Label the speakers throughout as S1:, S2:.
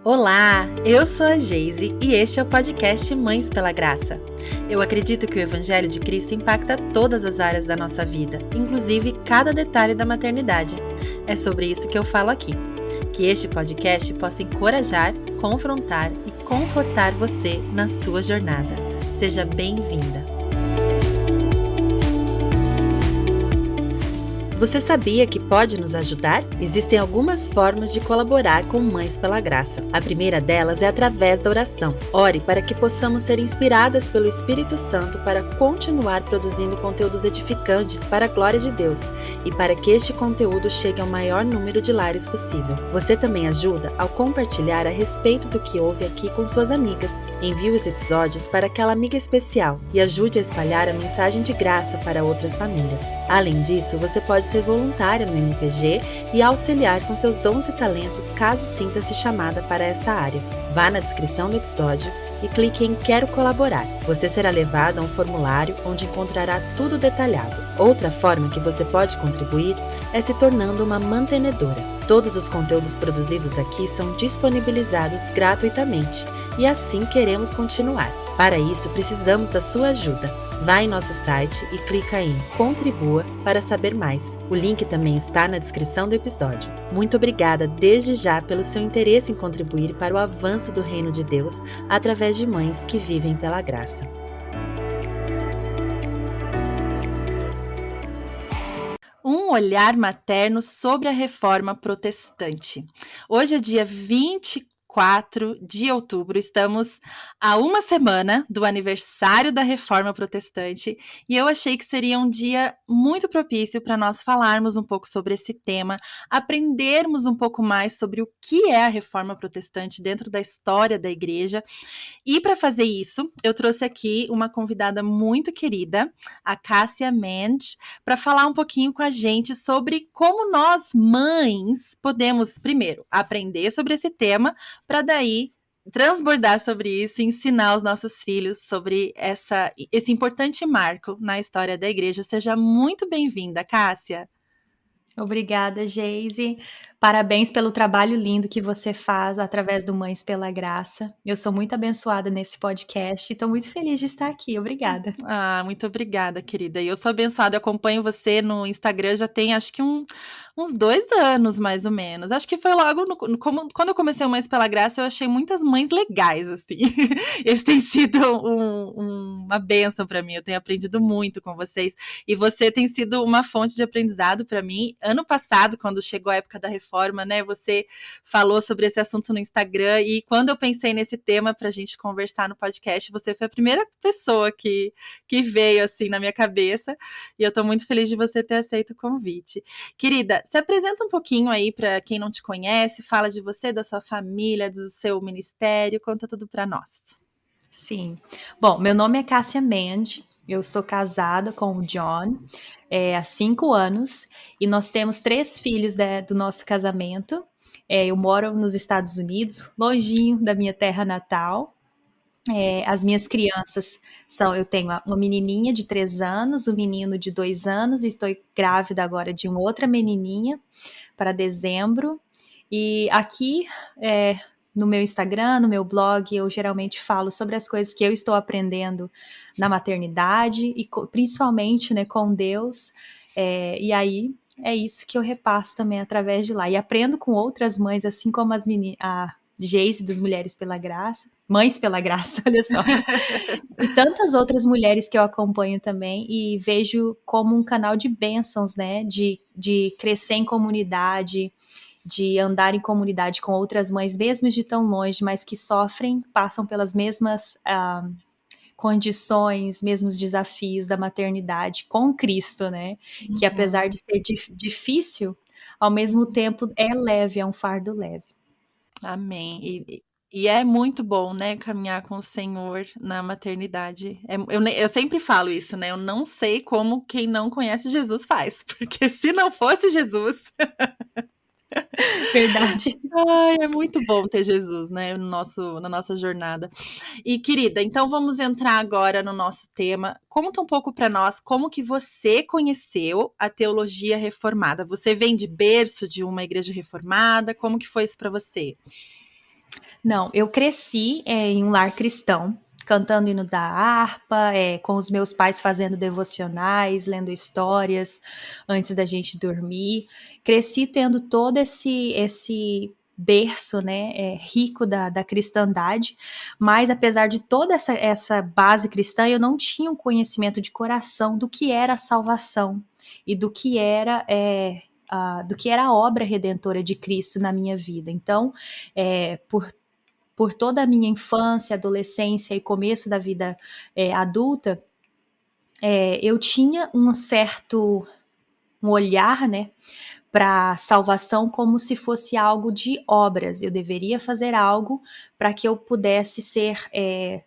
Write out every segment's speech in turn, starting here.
S1: Olá, eu sou a Geise e este é o podcast Mães pela Graça. Eu acredito que o Evangelho de Cristo impacta todas as áreas da nossa vida, inclusive cada detalhe da maternidade. É sobre isso que eu falo aqui. Que este podcast possa encorajar, confrontar e confortar você na sua jornada. Seja bem-vinda! Você sabia que pode nos ajudar? Existem algumas formas de colaborar com Mães pela Graça. A primeira delas é através da oração. Ore para que possamos ser inspiradas pelo Espírito Santo para continuar produzindo conteúdos edificantes para a glória de Deus e para que este conteúdo chegue ao maior número de lares possível. Você também ajuda ao compartilhar a respeito do que ouve aqui com suas amigas. Envie os episódios para aquela amiga especial e ajude a espalhar a mensagem de graça para outras famílias. Além disso, você pode ser voluntária no MPG e auxiliar com seus dons e talentos caso sinta-se chamada para esta área. Vá na descrição do episódio e clique em Quero Colaborar. Você será levado a um formulário onde encontrará tudo detalhado. Outra forma que você pode contribuir é se tornando uma mantenedora. Todos os conteúdos produzidos aqui são disponibilizados gratuitamente e assim queremos continuar. Para isso, precisamos da sua ajuda. Vá em nosso site e clica em Contribua para saber mais. O link também está na descrição do episódio. Muito obrigada desde já pelo seu interesse em contribuir para o avanço do Reino de Deus através de mães que vivem pela graça. Um olhar materno sobre a Reforma Protestante. Hoje é dia 24 de outubro, estamos a uma semana do aniversário da Reforma Protestante e eu achei que seria um dia muito propício para nós falarmos um pouco sobre esse tema, aprendermos um pouco mais sobre o que é a Reforma Protestante dentro da história da Igreja. E para fazer isso, eu trouxe aqui uma convidada muito querida, a Cássia Mendes, para falar um pouquinho com a gente sobre como nós, mães, podemos, primeiro, aprender sobre esse tema, para daí transbordar sobre isso e ensinar os nossos filhos sobre esse importante marco na história da igreja. Seja muito bem-vinda, Cássia.
S2: Obrigada, Geise. Parabéns pelo trabalho lindo que você faz através do Mães pela Graça. Eu sou muito abençoada nesse podcast e estou muito feliz de estar aqui. Obrigada.
S1: Ah, muito obrigada, querida. E eu sou abençoada, eu acompanho você no Instagram já tem acho que uns 2 anos, mais ou menos. Acho que foi logo quando eu comecei o Mães pela Graça, eu achei muitas mães legais, assim. Esse tem sido uma bênção para mim, eu tenho aprendido muito com vocês. E você tem sido uma fonte de aprendizado para mim. Ano passado, quando chegou a época da reforma, né, você falou sobre esse assunto no Instagram e quando eu pensei nesse tema para a gente conversar no podcast, você foi a primeira pessoa que veio assim na minha cabeça e eu tô muito feliz de você ter aceito o convite. Querida, se apresenta um pouquinho aí para quem não te conhece, fala de você, da sua família, do seu ministério, conta tudo para nós.
S2: Sim. Bom, meu nome é Cássia Mendes, eu sou casada com o John há 5 anos e nós temos 3 filhos do nosso casamento. Eu moro nos Estados Unidos, longinho da minha terra natal. As minhas crianças eu tenho uma menininha de 3 anos, um menino de 2 anos, e estou grávida agora de uma outra menininha para dezembro. E aqui no meu Instagram, no meu blog, eu geralmente falo sobre as coisas que eu estou aprendendo na maternidade e principalmente, né, com Deus. E aí é isso que eu repasso também através de lá. E aprendo com outras mães, assim como a Geise das Mulheres pela Graça, Mães pela Graça, olha só. E tantas outras mulheres que eu acompanho também e vejo como um canal de bênçãos, né? De crescer em comunidade, de andar em comunidade com outras mães, mesmo de tão longe, mas que sofrem, passam pelas mesmas condições, mesmos desafios da maternidade com Cristo, né? Que apesar de ser difícil, ao mesmo tempo é leve, é um fardo leve.
S1: Amém. E é muito bom, né, caminhar com o Senhor na maternidade. Eu sempre falo isso, né? Eu não sei como quem não conhece Jesus faz, porque se não fosse Jesus.
S2: Verdade.
S1: Ai, é muito bom ter Jesus, né, na nossa jornada. E, querida, então vamos entrar agora no nosso tema. Conta um pouco para nós como que você conheceu a teologia reformada. Você vem de berço de uma igreja reformada? Como que foi isso para você?
S2: Não, eu cresci em um lar cristão, cantando hino da harpa, com os meus pais fazendo devocionais, lendo histórias antes da gente dormir. Cresci tendo todo esse berço, né, rico da cristandade, mas apesar de toda essa base cristã, eu não tinha um conhecimento de coração do que era a salvação e do que era a obra redentora de Cristo na minha vida. Então, por toda a minha infância, adolescência e começo da vida adulta, eu tinha um olhar, né, para salvação como se fosse algo de obras. Eu deveria fazer algo para que eu pudesse ser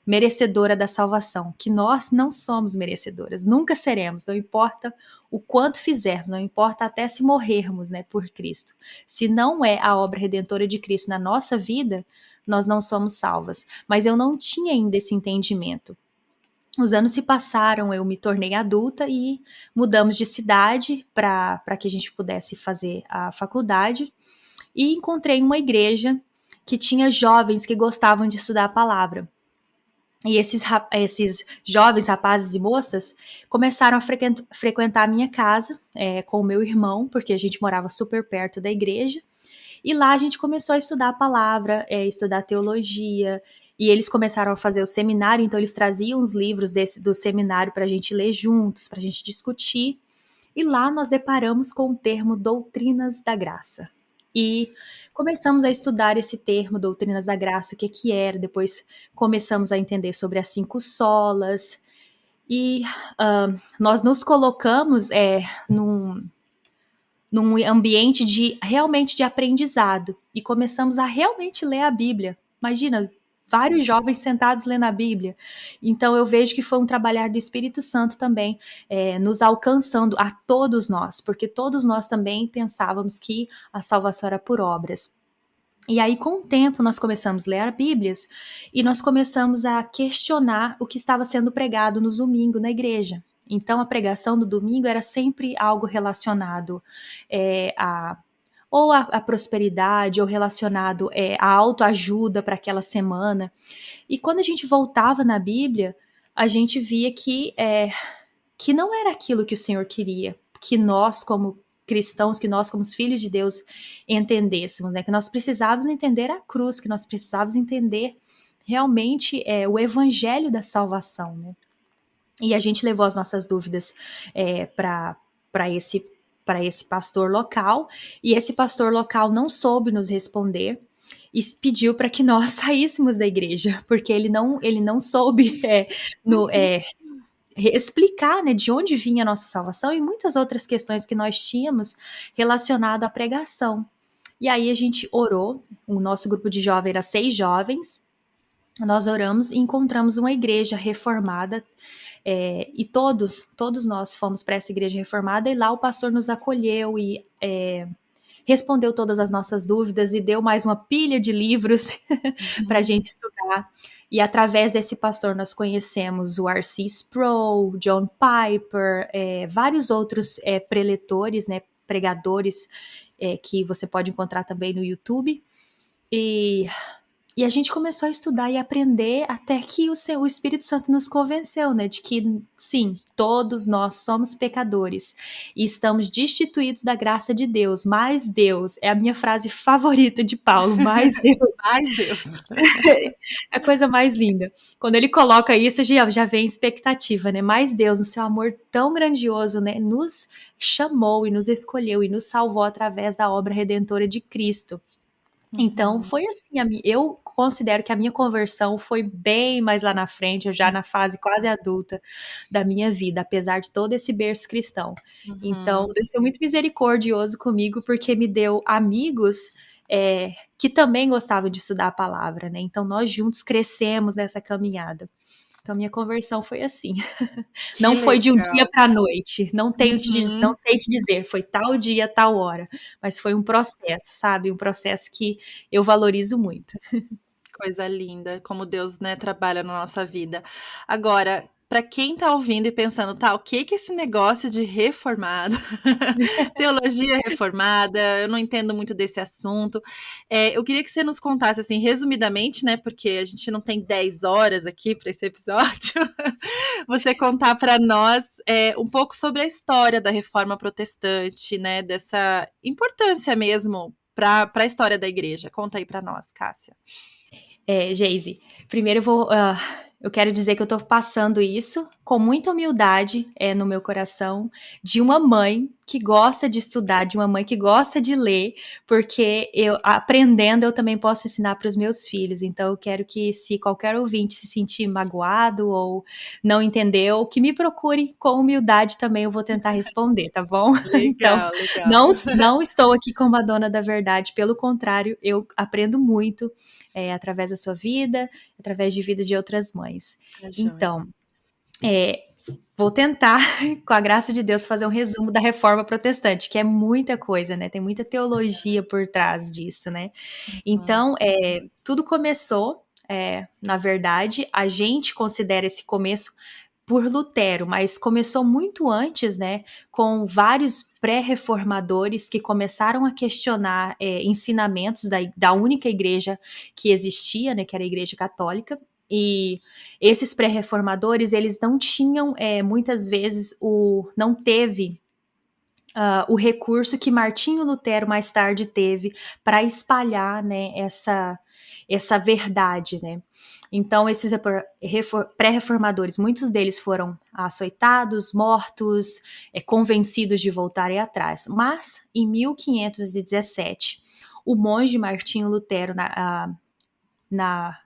S2: merecedora da salvação, que nós não somos merecedoras, nunca seremos, não importa o quanto fizermos, não importa até se morrermos, né, por Cristo. Se não é a obra redentora de Cristo na nossa vida, nós não somos salvas. Mas eu não tinha ainda esse entendimento. Os anos se passaram, eu me tornei adulta e mudamos de cidade para que a gente pudesse fazer a faculdade. E encontrei uma igreja que tinha jovens que gostavam de estudar a palavra. E esses jovens rapazes e moças começaram a frequentar a minha casa com o meu irmão, porque a gente morava super perto da igreja. E lá a gente começou a estudar a palavra, estudar teologia, e eles começaram a fazer o seminário, então eles traziam os livros do seminário para a gente ler juntos, para a gente discutir. E lá nós deparamos com o termo doutrinas da graça. E começamos a estudar esse termo, doutrinas da graça, o que era. Depois começamos a entender sobre as 5 solas. E nós nos colocamos num ambiente realmente de aprendizado. E começamos a realmente ler a Bíblia. Imagina, vários jovens sentados lendo a Bíblia. Então eu vejo que foi um trabalhar do Espírito Santo também, nos alcançando a todos nós, porque todos nós também pensávamos que a salvação era por obras. E aí, com o tempo, nós começamos a ler a Bíblia e nós começamos a questionar o que estava sendo pregado no domingo na igreja. Então, a pregação do domingo era sempre algo relacionado à prosperidade, ou relacionado à autoajuda para aquela semana. E quando a gente voltava na Bíblia, a gente via que não era aquilo que o Senhor queria, que nós, como cristãos, que nós, como filhos de Deus, entendêssemos, né? Que nós precisávamos entender a cruz, que nós precisávamos entender realmente o evangelho da salvação, né? E a gente levou as nossas dúvidas para esse pastor local, e esse pastor local não soube nos responder e pediu para que nós saíssemos da igreja, porque ele não soube explicar, né, de onde vinha a nossa salvação e muitas outras questões que nós tínhamos relacionado à pregação. E aí a gente orou, o nosso grupo de jovens era 6 jovens, nós oramos e encontramos uma igreja reformada, e todos nós fomos para essa igreja reformada, e lá o pastor nos acolheu e respondeu todas as nossas dúvidas e deu mais uma pilha de livros para a gente estudar. E através desse pastor nós conhecemos o R.C. Sproul, John Piper, vários outros preletores, né, pregadores, que você pode encontrar também no YouTube. E a gente começou a estudar e aprender até que o Espírito Santo nos convenceu, né, de que sim, todos nós somos pecadores e estamos destituídos da graça de Deus, mas Deus, é a minha frase favorita de Paulo, mas Deus.
S1: Mas Deus.
S2: É a coisa mais linda. Quando ele coloca isso, já vem expectativa, né? Mas Deus, no seu amor tão grandioso, né, nos chamou e nos escolheu e nos salvou através da obra redentora de Cristo. Então, foi assim, eu considero que a minha conversão foi bem mais lá na frente, eu já na fase quase adulta da minha vida, apesar de todo esse berço cristão. Então, Deus foi muito misericordioso comigo, porque me deu amigos que também gostavam de estudar a palavra, né? Então, nós juntos crescemos nessa caminhada. Então, minha conversão foi assim. Não foi de um dia para a noite. Não sei te dizer, foi tal dia, tal hora. Mas foi um processo, sabe? Um processo que eu valorizo muito.
S1: Coisa linda, como Deus, né, trabalha na nossa vida. Agora, para quem está ouvindo e pensando, tá, o que que é esse negócio de reformado, teologia reformada, eu não entendo muito desse assunto. Eu queria que você nos contasse, assim, resumidamente, né, porque a gente não tem 10 horas aqui para esse episódio, você contar para nós um pouco sobre a história da Reforma Protestante, né, dessa importância mesmo para a história da igreja. Conta aí para nós, Cássia.
S2: Geise, primeiro eu quero dizer que eu estou passando isso com muita humildade no meu coração, de uma mãe que gosta de estudar, de uma mãe que gosta de ler, porque aprendendo eu também posso ensinar para os meus filhos. Então eu quero que, se qualquer ouvinte se sentir magoado ou não entendeu, que me procure com humildade também, eu vou tentar responder, tá bom?
S1: Legal,
S2: então,
S1: legal.
S2: Não estou aqui como a dona da verdade, pelo contrário, eu aprendo muito através da sua vida, através de vida de outras mães. Então, vou tentar, com a graça de Deus, fazer um resumo da Reforma Protestante, que é muita coisa, né? Tem muita teologia por trás disso, né? Então, tudo começou, na verdade, a gente considera esse começo por Lutero, mas começou muito antes, né? Com vários pré-reformadores que começaram a questionar ensinamentos da única igreja que existia, né? Que era a Igreja Católica. E esses pré-reformadores, eles não tinham, muitas vezes, não teve o recurso que Martinho Lutero mais tarde teve para espalhar, né, essa verdade, né? Então, esses pré-reformadores, muitos deles foram açoitados, mortos, convencidos de voltarem atrás. Mas, em 1517, o monge Martinho Lutero, na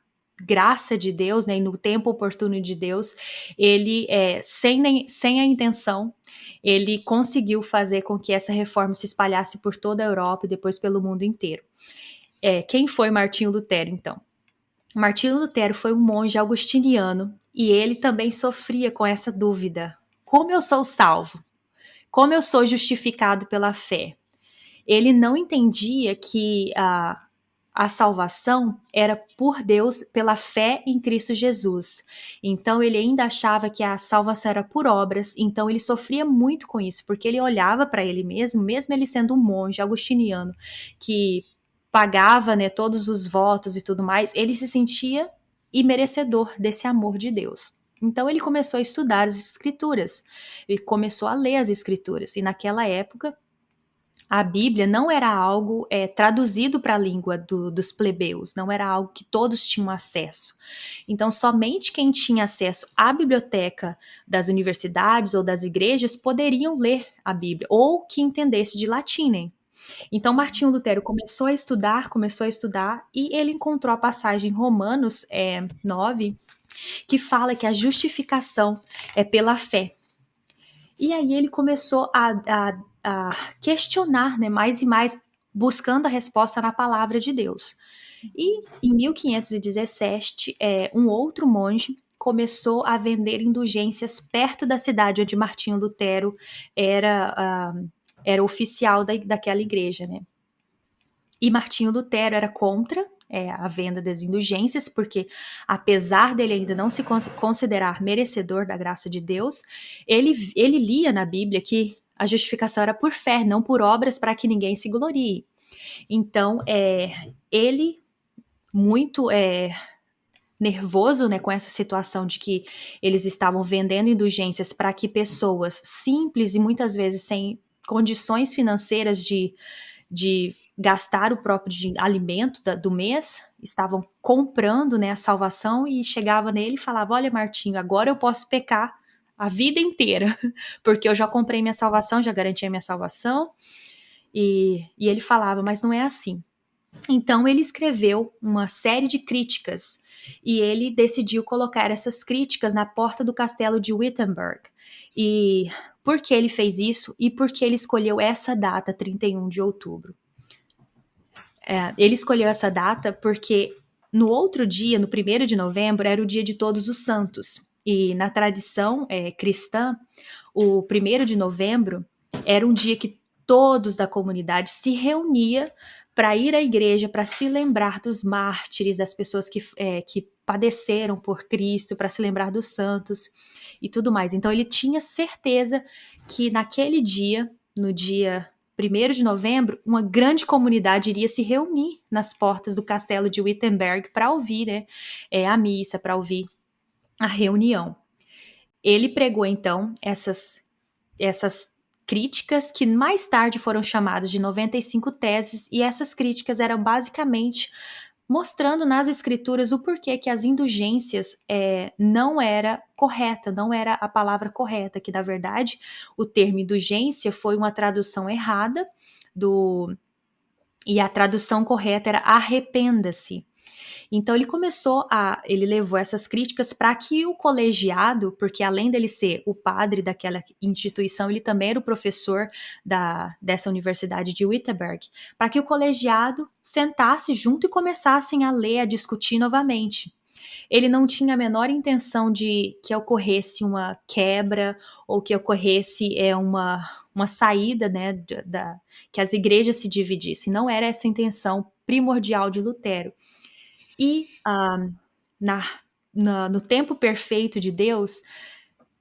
S2: graça de Deus, né, e no tempo oportuno de Deus, ele, sem a intenção, ele conseguiu fazer com que essa reforma se espalhasse por toda a Europa e depois pelo mundo inteiro. Quem foi Martinho Lutero, então? Martinho Lutero foi um monge agostiniano e ele também sofria com essa dúvida. Como eu sou salvo? Como eu sou justificado pela fé? Ele não entendia que a salvação era por Deus pela fé em Cristo Jesus. Então ele ainda achava que a salvação era por obras, então ele sofria muito com isso, porque ele olhava para ele mesmo ele sendo um monge agostiniano, que pagava, né, todos os votos e tudo mais, ele se sentia imerecedor desse amor de Deus. Então ele começou a estudar as escrituras, ele começou a ler as escrituras, e naquela época a Bíblia não era algo traduzido para a língua dos plebeus, não era algo que todos tinham acesso. Então, somente quem tinha acesso à biblioteca das universidades ou das igrejas poderiam ler a Bíblia, ou que entendesse de latim, né? Então, Martinho Lutero começou a estudar, e ele encontrou a passagem em Romanos 9, que fala que a justificação é pela fé. E aí ele começou a questionar, né, mais e mais, buscando a resposta na palavra de Deus. E em 1517, um outro monge começou a vender indulgências perto da cidade onde Martinho Lutero era oficial daquela igreja, né? E Martinho Lutero era contra a venda das indulgências, porque apesar dele ainda não se considerar merecedor da graça de Deus, ele lia na Bíblia que a justificação era por fé, não por obras, para que ninguém se glorie. Então, ele, muito nervoso, né, com essa situação de que eles estavam vendendo indulgências para que pessoas simples e muitas vezes sem condições financeiras de gastar o próprio alimento do mês, estavam comprando, né, a salvação, e chegava nele e falava: olha, Martinho, agora eu posso pecar a vida inteira, porque eu já comprei minha salvação, já garanti a minha salvação. E ele falava, mas não é assim. Então ele escreveu uma série de críticas, e ele decidiu colocar essas críticas na porta do castelo de Wittenberg. E por que ele fez isso? E por que ele escolheu essa data, 31 de outubro? Ele escolheu essa data porque no outro dia, no 1º de novembro, era o dia de Todos os Santos. E na tradição cristã, o 1º de novembro era um dia que todos da comunidade se reunia para ir à igreja, para se lembrar dos mártires, das pessoas que padeceram por Cristo, para se lembrar dos santos e tudo mais. Então ele tinha certeza que naquele dia, no dia 1º de novembro, uma grande comunidade iria se reunir nas portas do castelo de Wittenberg para ouvir, né, a missa, para ouvir a reunião. Ele pregou, então, essas críticas que mais tarde foram chamadas de 95 teses, e essas críticas eram basicamente mostrando nas escrituras o porquê que as indulgências não era correta, não era a palavra correta, que na verdade o termo indulgência foi uma tradução errada e a tradução correta era arrependa-se. Então ele levou essas críticas para que o colegiado, porque além dele ser o padre daquela instituição, ele também era o professor dessa universidade de Wittenberg, para que o colegiado sentasse junto e começassem a ler, a discutir novamente. Ele não tinha a menor intenção de que ocorresse uma quebra ou que ocorresse uma saída, né, que as igrejas se dividissem. Não era essa a intenção primordial de Lutero. E no tempo perfeito de Deus,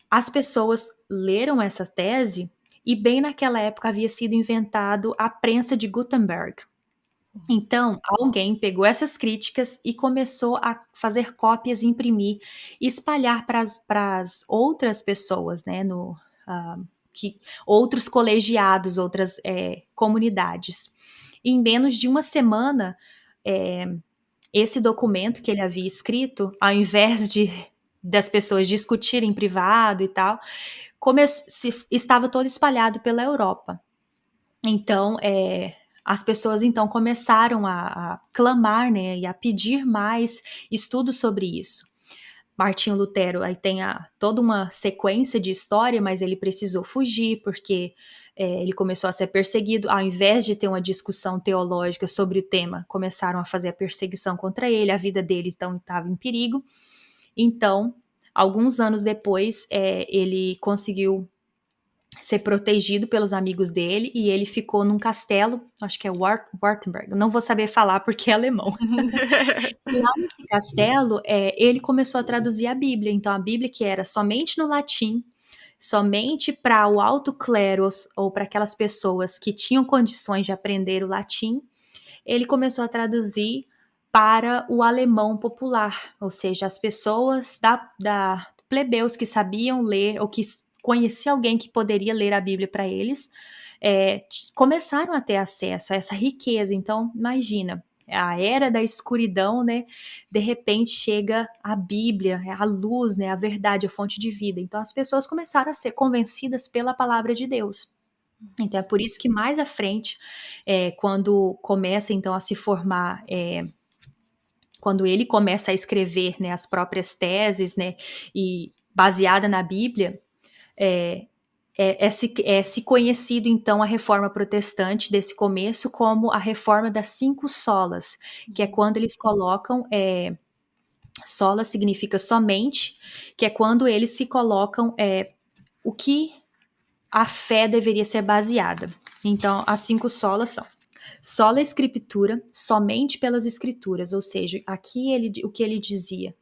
S2: as pessoas leram essa tese e bem naquela época havia sido inventado a prensa de Gutenberg. Então, alguém pegou essas críticas e começou a fazer cópias, imprimir e espalhar para as outras pessoas, né, outros colegiados, outras comunidades. E em menos de uma semana, esse documento que ele havia escrito, ao invés das pessoas discutirem em privado e tal, estava todo espalhado pela Europa. Então, as pessoas então começaram a clamar, né, e a pedir mais estudos sobre isso. Martinho Lutero aí tem toda uma sequência de história, mas ele precisou fugir porque ele começou a ser perseguido. Ao invés de ter uma discussão teológica sobre o tema, começaram a fazer a perseguição contra ele, a vida dele então estava em perigo. Então, alguns anos depois, ele conseguiu ser protegido pelos amigos dele e ele ficou num castelo, acho que é Wartenberg, não vou saber falar porque é alemão. E lá nesse castelo, ele começou a traduzir a Bíblia. Então, a Bíblia que era somente no latim, somente para o alto clero ou para aquelas pessoas que tinham condições de aprender o latim, ele começou a traduzir para o alemão popular, ou seja, as pessoas da plebeus que sabiam ler ou que conheciam alguém que poderia ler a Bíblia para eles, começaram a ter acesso a essa riqueza. Então, imagina, a era da escuridão, né? De repente chega a Bíblia, a luz, né? A verdade, a fonte de vida. Então as pessoas começaram a ser convencidas pela palavra de Deus. Então é por isso que mais à frente, quando começa então a se formar, quando ele começa a escrever, né, as próprias teses, né, e baseada na Bíblia, se conhecido, então, a reforma protestante desse começo como a reforma das 5 solas, que é quando eles colocam, sola significa somente, que é quando eles se colocam o que a fé deveria ser baseada. Então, as 5 solas são sola escritura, somente pelas escrituras, ou seja, aqui o que ele dizia,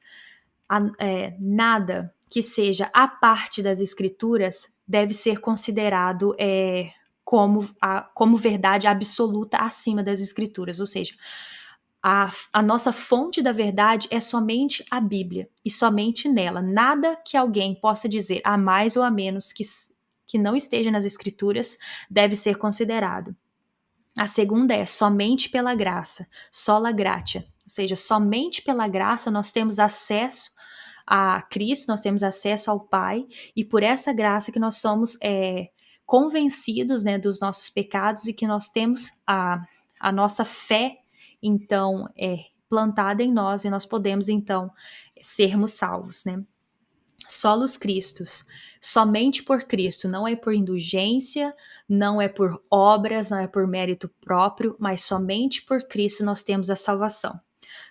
S2: nada que seja a parte das escrituras deve ser considerado como verdade absoluta acima das escrituras, ou seja, a nossa fonte da verdade é somente a Bíblia, e somente nela. Nada que alguém possa dizer a mais ou a menos que não esteja nas escrituras deve ser considerado. A segunda é somente pela graça, sola gratia, ou seja, somente pela graça nós temos acesso a Cristo, nós temos acesso ao Pai, e por essa graça que nós somos convencidos, né, dos nossos pecados e que nós temos a nossa fé, então, plantada em nós e nós podemos, então, sermos salvos, né? Solos Christus, somente por Cristo, não é por indulgência, não é por obras, não é por mérito próprio, mas somente por Cristo nós temos a salvação.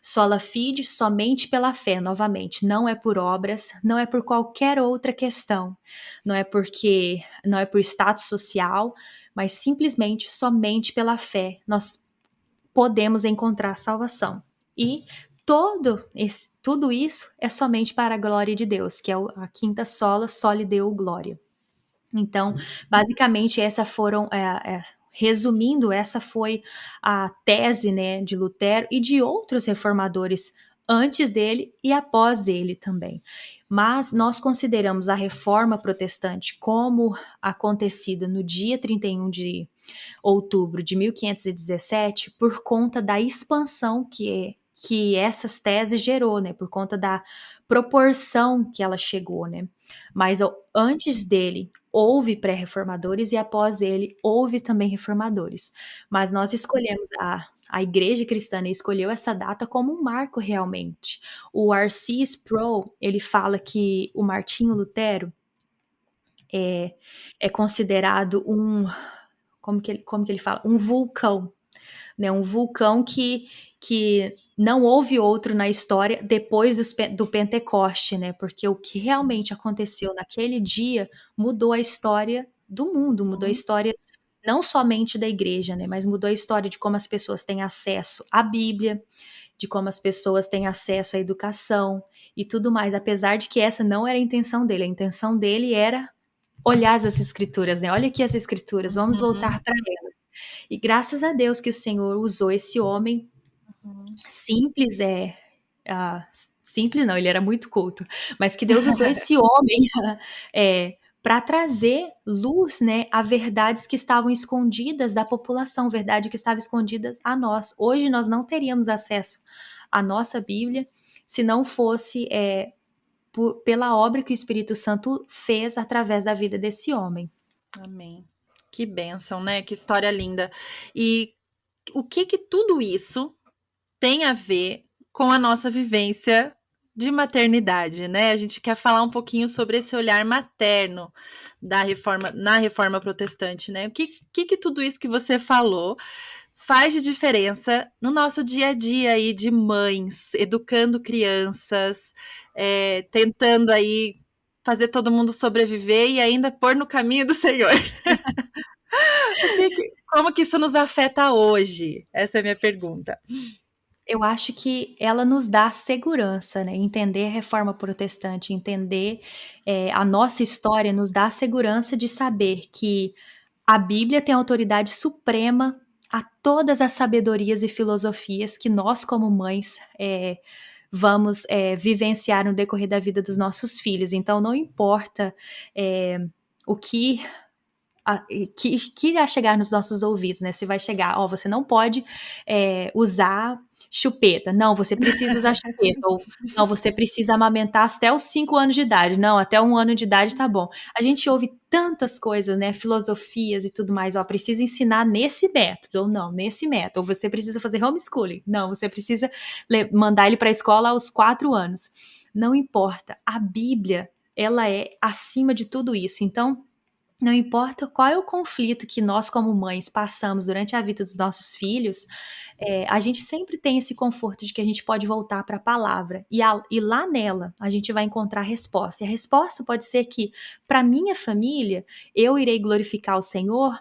S2: Sola fide, somente pela fé, novamente, não é por obras, não é por qualquer outra questão, não é por status social, mas simplesmente somente pela fé nós podemos encontrar salvação. E tudo isso é somente para a glória de Deus, que é a quinta sola, soli Deo glória. Então, basicamente, resumindo, essa foi a tese, né, de Lutero e de outros reformadores antes dele e após ele também. Mas nós consideramos a reforma protestante como acontecida no dia 31 de outubro de 1517 por conta da expansão que essas teses gerou, né, por conta da proporção que ela chegou, né. Mas antes dele houve pré-reformadores e após ele houve também reformadores. Mas nós escolhemos a igreja cristã escolheu essa data como um marco realmente. O R.C. Sproul, ele fala que o Martinho Lutero é considerado como que ele fala? Um vulcão, né? Um vulcão que não houve outro na história depois do Pentecoste, né? Porque o que realmente aconteceu naquele dia mudou a história do mundo, mudou a história não somente da igreja, né? Mas mudou a história de como as pessoas têm acesso à Bíblia, de como as pessoas têm acesso à educação e tudo mais, apesar de que essa não era a intenção dele. A intenção dele era olhar as escrituras, né? Olha aqui as escrituras, vamos voltar para elas. E graças a Deus que o Senhor usou esse homem simples, simples não, ele era muito culto, mas que Deus usou esse homem para trazer luz, né, a verdades que estavam escondidas da população, verdade que estava escondida a nós. Hoje nós não teríamos acesso à nossa Bíblia se não fosse pela obra que o Espírito Santo fez através da vida desse homem.
S1: Amém. Que bênção, né? Que história linda. E o que tudo isso tem a ver com a nossa vivência de maternidade, né? A gente quer falar um pouquinho sobre esse olhar materno na reforma protestante, né? O que tudo isso que você falou faz de diferença no nosso dia a dia aí de mães, educando crianças, tentando aí fazer todo mundo sobreviver e ainda pôr no caminho do Senhor. Como que isso nos afeta hoje? Essa é a minha pergunta.
S2: Eu acho que ela nos dá segurança, né? Entender a reforma protestante, entender a nossa história, nos dá a segurança de saber que a Bíblia tem autoridade suprema a todas as sabedorias e filosofias que nós, como mães, vamos vivenciar no decorrer da vida dos nossos filhos. Então, não importa o que irá chegar nos nossos ouvidos, né? Se vai chegar, você não pode usar chupeta. Não, você precisa usar chupeta. Ou, não, você precisa amamentar até os 5 anos de idade. Não, até 1 ano de idade tá bom. A gente ouve tantas coisas, né? Filosofias e tudo mais. Precisa ensinar nesse método. Ou não, nesse método. Ou você precisa fazer homeschooling. Não, você precisa mandar ele para a escola aos 4 anos. Não importa. A Bíblia, ela é acima de tudo isso. Então, não importa qual é o conflito que nós, como mães, passamos durante a vida dos nossos filhos, a gente sempre tem esse conforto de que a gente pode voltar para a palavra. E lá nela, a gente vai encontrar a resposta. E a resposta pode ser que, para minha família, eu irei glorificar o Senhor,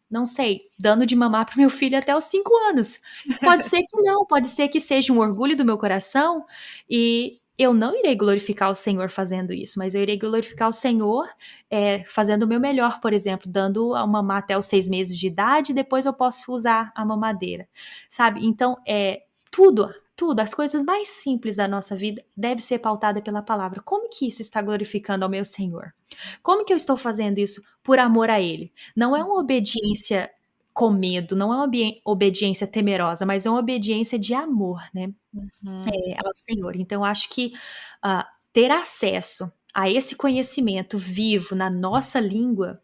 S2: não sei, dando de mamar para o meu filho até os 5 anos. Pode ser que não, pode ser que seja um orgulho do meu coração e eu não irei glorificar o Senhor fazendo isso, mas eu irei glorificar o Senhor fazendo o meu melhor, por exemplo, dando a mamar até os 6 meses de idade, e depois eu posso usar a mamadeira, sabe? Então, tudo, as coisas mais simples da nossa vida deve ser pautada pela palavra. Como que isso está glorificando ao meu Senhor? Como que eu estou fazendo isso por amor a Ele? Não é uma obediência com medo, não é uma obediência temerosa, mas é uma obediência de amor, né? Ao Senhor. Então, acho que ter acesso a esse conhecimento vivo na nossa língua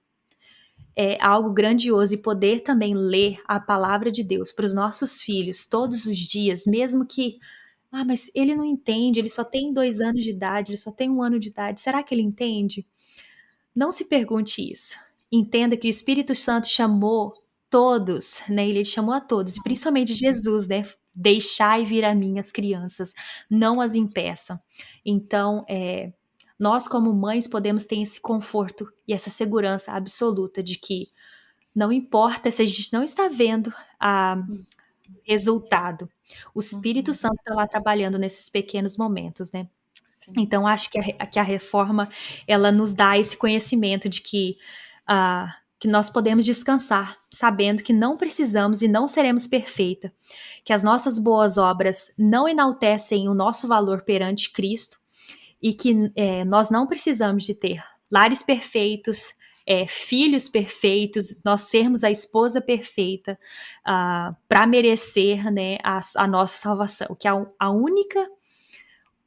S2: é algo grandioso e poder também ler a palavra de Deus para os nossos filhos todos os dias, mesmo que, mas ele não entende, ele só tem 2 anos de idade, ele só tem 1 ano de idade, será que ele entende? Não se pergunte isso. Entenda que o Espírito Santo chamou todos, né? Ele chamou a todos, principalmente Jesus, né? Deixai vir a mim as crianças, não as impeçam. Então, nós como mães podemos ter esse conforto e essa segurança absoluta de que não importa se a gente não está vendo resultado. O Espírito
S1: Uhum.
S2: Santo está lá trabalhando nesses pequenos momentos, né?
S1: Sim.
S2: Então, acho que a reforma, ela nos dá esse conhecimento de que nós podemos descansar, sabendo que não precisamos e não seremos perfeitas, que as nossas boas obras não enaltecem o nosso valor perante Cristo, e que nós não precisamos de ter lares perfeitos, filhos perfeitos, nós sermos a esposa perfeita para merecer, né, a nossa salvação, que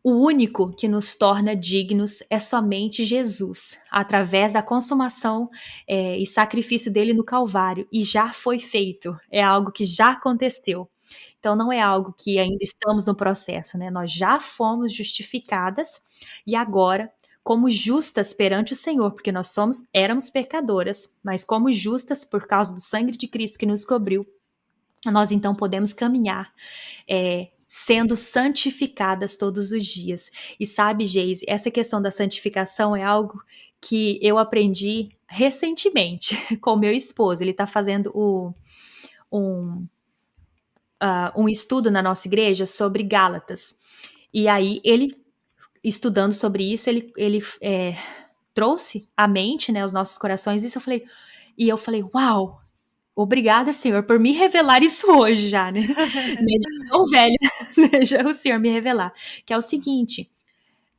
S2: o único que nos torna dignos é somente Jesus, através da consumação e sacrifício dele no Calvário, e já foi feito, é algo que já aconteceu. Então não é algo que ainda estamos no processo, né? Nós já fomos justificadas e agora, como justas perante o Senhor, porque éramos pecadoras, mas como justas por causa do sangue de Cristo que nos cobriu, nós então podemos caminhar sendo santificadas todos os dias. E sabe, Geise, essa questão da santificação é algo que eu aprendi recentemente com meu esposo. Ele está fazendo um estudo na nossa igreja sobre Gálatas. E aí, ele, estudando sobre isso, ele trouxe à mente, né, os nossos corações, isso eu falei, uau, obrigada, Senhor, por me revelar isso hoje já, né? De tão velha, né, já o Senhor me revelar. Que é o seguinte,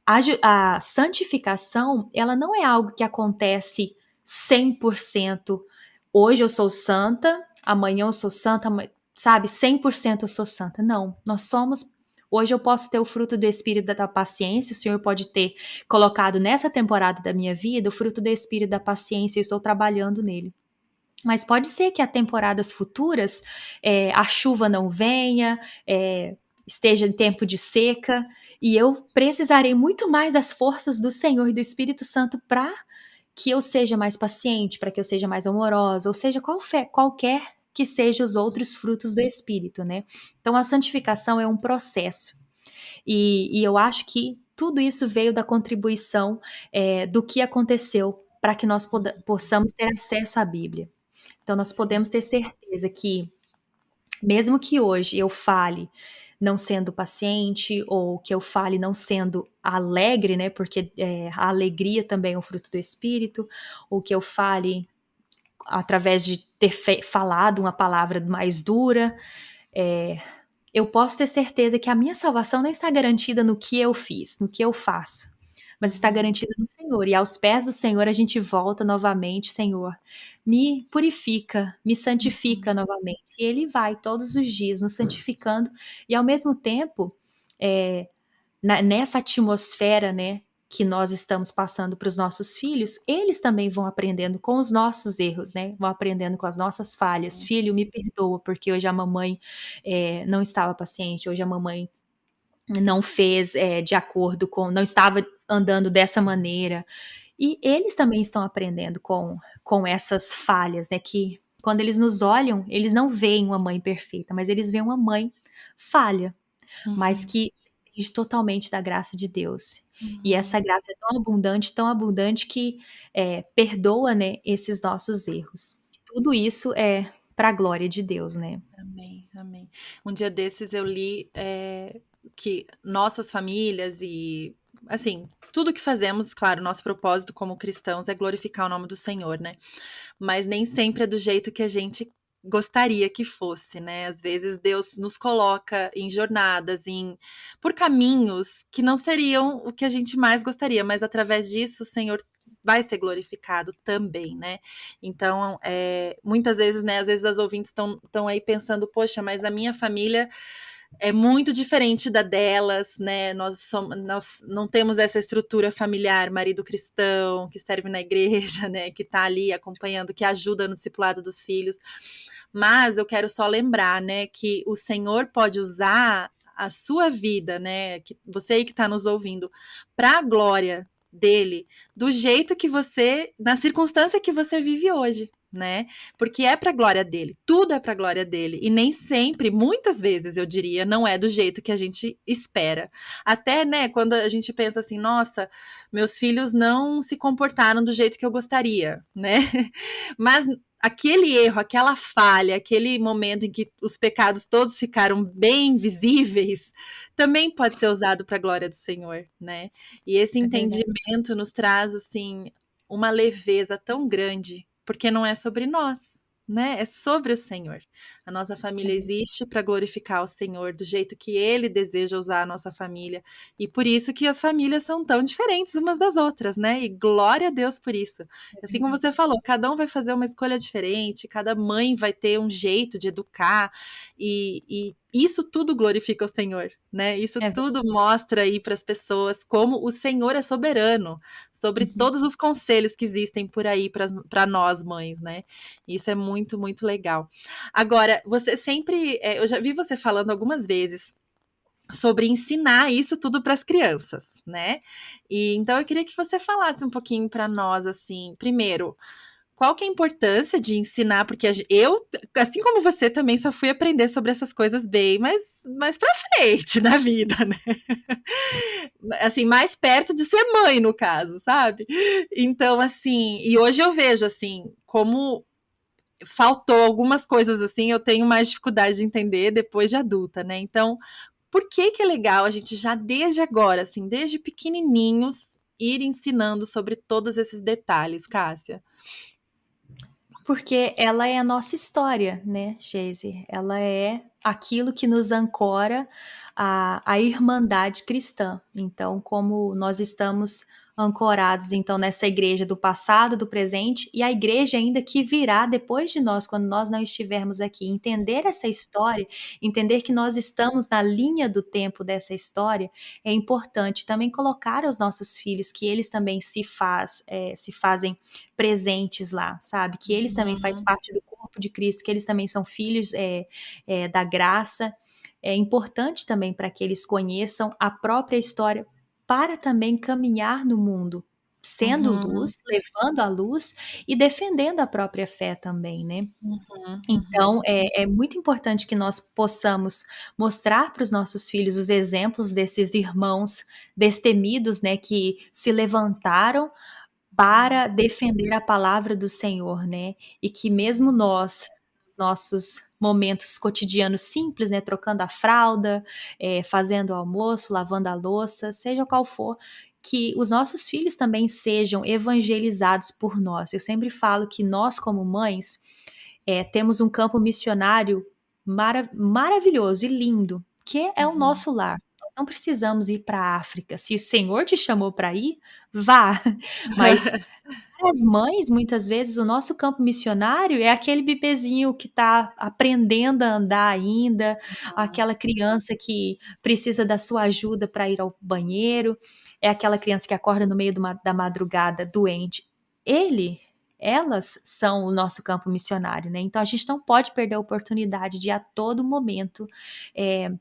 S2: a santificação, ela não é algo que acontece 100%. Hoje eu sou santa, amanhã eu sou santa, sabe? 100% eu sou santa. Não, nós somos. Hoje eu posso ter o fruto do Espírito da paciência, o Senhor pode ter colocado nessa temporada da minha vida o fruto do Espírito da paciência, eu estou trabalhando nele. Mas pode ser que a temporadas futuras a chuva não venha, esteja em tempo de seca, e eu precisarei muito mais das forças do Senhor e do Espírito Santo para que eu seja mais paciente, para que eu seja mais amorosa, ou seja, qualquer que sejam os outros frutos do Espírito, né? Então a santificação é um processo. E eu acho que tudo isso veio da contribuição do que aconteceu para que nós possamos ter acesso à Bíblia. Então, nós
S1: Sim.
S2: podemos ter certeza que, mesmo que hoje eu fale não sendo paciente, ou que eu fale não sendo alegre, né? Porque a alegria também é um fruto do Espírito, ou que eu fale através de ter falado uma palavra mais dura, eu posso ter certeza que a minha salvação não está garantida no que eu fiz, no que eu faço, mas está garantida no Senhor. E aos pés do Senhor a gente volta novamente, Senhor, me purifica, me santifica novamente. E Ele vai todos os dias nos santificando e ao mesmo tempo, nessa atmosfera, né, que nós estamos passando para os nossos filhos, eles também vão aprendendo com os nossos erros, né? Vão aprendendo com as nossas falhas. Filho, me perdoa, porque hoje a mamãe não estava paciente, hoje a mamãe não fez de acordo com, não estava andando dessa maneira. E eles também estão aprendendo com essas falhas, né? Que quando eles nos olham, eles não veem uma mãe perfeita, mas eles veem uma mãe falha, mas que depende totalmente da graça de Deus. E essa graça é tão abundante que perdoa, né, esses nossos erros. Tudo isso é para a glória de Deus, né?
S1: Amém, amém. Um dia desses eu li que nossas famílias e, assim, tudo que fazemos, claro, nosso propósito como cristãos é glorificar o nome do Senhor, né? Mas nem sempre é do jeito que a gente gostaria que fosse, né? Às vezes Deus nos coloca em jornadas, por caminhos que não seriam o que a gente mais gostaria, mas através disso o Senhor vai ser glorificado também, né? Então, muitas vezes, né? Às vezes as ouvintes estão aí pensando, poxa, mas a minha família é muito diferente da delas, né? Nós não temos essa estrutura familiar, marido cristão, que serve na igreja, né? Que tá ali acompanhando, que ajuda no discipulado dos filhos. Mas eu quero só lembrar, né, que o Senhor pode usar a sua vida, né? Que você aí que está nos ouvindo, para a glória dele, do jeito que você, na circunstância que você vive hoje, né? Porque é para a glória dele, tudo é para a glória dele, e nem sempre, muitas vezes eu diria, não é do jeito que a gente espera. Até, né, quando a gente pensa assim, nossa, meus filhos não se comportaram do jeito que eu gostaria, né? Mas aquele erro, aquela falha, aquele momento em que os pecados todos ficaram bem visíveis, também pode ser usado para a glória do Senhor, né? E esse
S2: É verdade.
S1: entendimento nos traz assim uma leveza tão grande, porque não é sobre nós, né? É sobre o Senhor. A nossa
S2: É
S1: família
S2: verdade.
S1: existe para glorificar o Senhor do jeito que Ele deseja usar a nossa família. E por isso que as famílias são tão diferentes umas das outras, né? E glória a Deus por isso.
S2: É
S1: Assim como você
S2: verdade.
S1: falou, cada um vai fazer uma escolha diferente, cada mãe vai ter um jeito de educar, e isso tudo glorifica o Senhor, né? Isso
S2: É
S1: tudo mostra aí para as pessoas como o Senhor é soberano sobre
S2: Uhum.
S1: todos os conselhos que existem por aí para nós mães, né? Isso é muito, muito legal. Agora, você sempre, eu já vi você falando algumas vezes sobre ensinar isso tudo para as crianças, né? E então eu queria que você falasse um pouquinho para nós, assim, primeiro, qual que é a importância de ensinar? Porque eu, assim como você, também só fui aprender sobre essas coisas bem mais para frente na vida, né? Assim, mais perto de ser mãe, no caso, sabe? Então, assim, e hoje eu vejo, assim, como faltou algumas coisas assim, eu tenho mais dificuldade de entender depois de adulta, né? Então, por que que é legal a gente já desde agora, assim, desde pequenininhos, ir ensinando sobre todos esses detalhes, Cássia?
S2: Porque ela é a nossa história, né, Geise? Ela é aquilo que nos ancora à irmandade cristã. Então, como nós estamos ancorados, então, nessa igreja do passado, do presente e a igreja ainda que virá depois de nós, quando nós não estivermos aqui. Entender essa história, entender que nós estamos na linha do tempo dessa história, é importante. Também colocar aos nossos filhos que eles também se fazem presentes lá, sabe? Que eles também fazem
S1: Uhum,
S2: parte do corpo de Cristo, que eles também são filhos da graça. É importante também para que eles conheçam a própria história, para também caminhar no mundo, sendo
S1: uhum,
S2: luz, levando a luz e defendendo a própria fé também, né?
S1: uhum,
S2: Então,
S1: uhum,
S2: é muito importante que nós possamos mostrar para os nossos filhos os exemplos desses irmãos destemidos, né, que se levantaram para defender a palavra do Senhor, né, e que mesmo nós, nos nossos momentos cotidianos simples, né, trocando a fralda, fazendo o almoço, lavando a louça, seja qual for, que os nossos filhos também sejam evangelizados por nós. Eu sempre falo que nós, como mães, temos um campo missionário maravilhoso e lindo, que é o
S1: uhum.
S2: nosso lar. Nós não precisamos ir para a África. Se o Senhor te chamou para ir, vá. Mas para as mães, muitas vezes, o nosso campo missionário é aquele bebezinho que está aprendendo a andar ainda, aquela criança que precisa da sua ajuda para ir ao banheiro, é aquela criança que acorda no meio da madrugada doente. Elas são o nosso campo missionário, né? Então a gente não pode perder a oportunidade de a todo momento eh,